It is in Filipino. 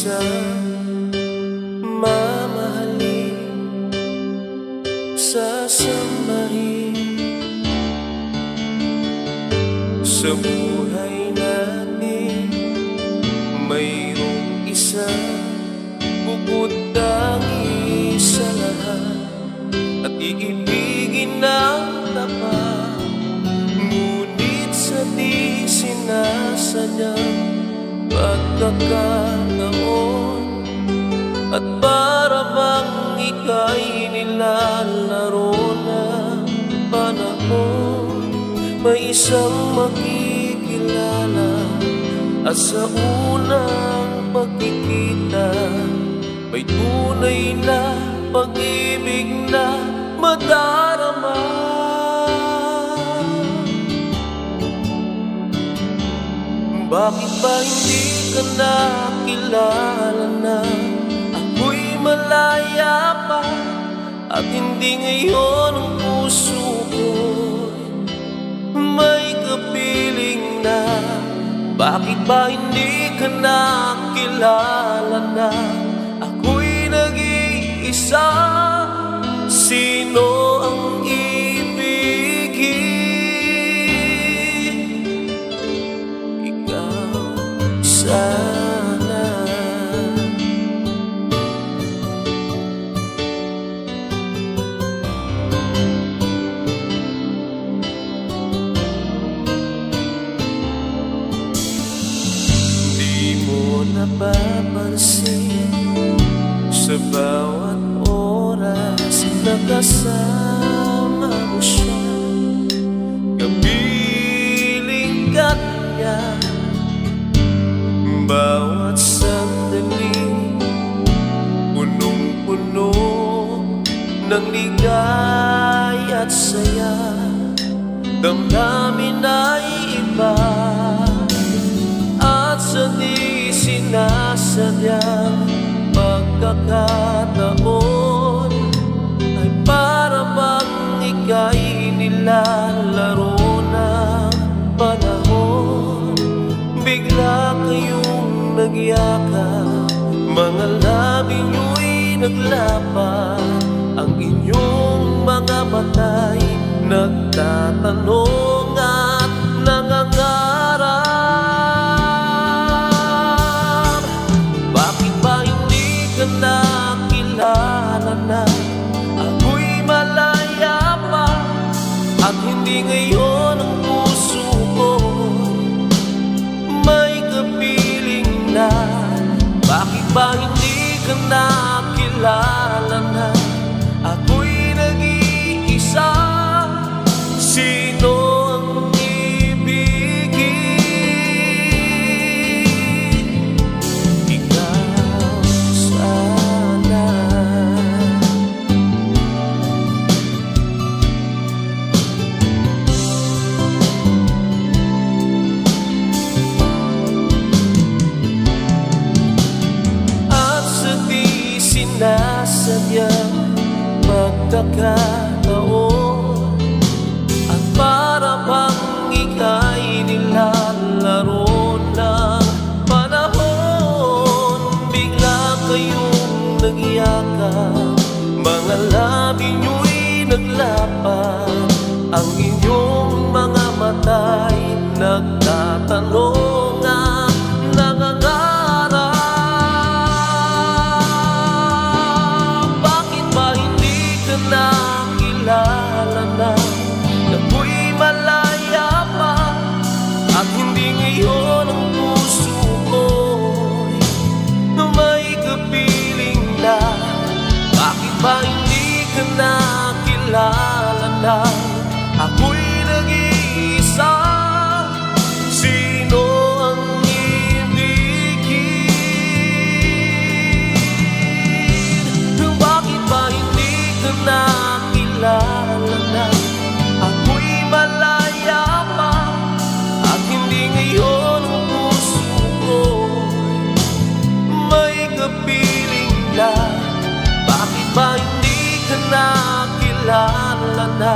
isang mamahalin, sasambahin sa buhay natin. Mayroong isang bukod tangi sa lahat at iibigin ng tapat, ngunit sa di sinasadyang pagkakataon at para bang ika'y nilalaro ng panahon. May isang makikilala at sa unang pagkikita may tunay na pag-ibig na madarama. Bakit ba hindi ka nakilala na ako'y malaya pa at hindi ngayon ang puso ko'y may kapiling na? Bakit ba hindi ka nakilala na ako'y nag-iisa? Sino ang ibigin? Ikaw sana. Di mo napapansin sa bawat oras na kasama mo siya, kapiling ka niya. Bawat sandali punong-puno ng ligaya at saya, damdamin ay iba at sa di sinasadyang pagkakataon ay para bang ika'y nilalaro ng panahon. Bigla kayong nagyakap, mga labi nyo'y naglapat, ang inyong mga mata'y nagtatanong at nangangarap. Bakit ba hindi ka nakilala na ako'y malaya pa at hindi ngayon ang puso ko may kapiling na? Bakit ba hindi ka nakilala na ako'y nag-iisa? Sino ang ibigin? Ikaw sana. At sa di sinasadyang pagkakataon at para bang ika'y nilalaro ng panahon, bigla kayong nagyakap, mga labi nyo'y naglapat, ang inyong mga mata'y nagtatanong at nangangarap. Bakit ba hindi ka nakilala na ako'y malaya pa at hindi ngayon ang puso ko'y may kapiling na? Bakit ba hindi ka nakilala na ako'y nag-iisa? Sino ang ibigin? Bakit ba hindi ka nakilala na ako'y malaya pa at hindi ngayon ang puso ko'y may kapiling na? Bakit ba hindi ka nakilala na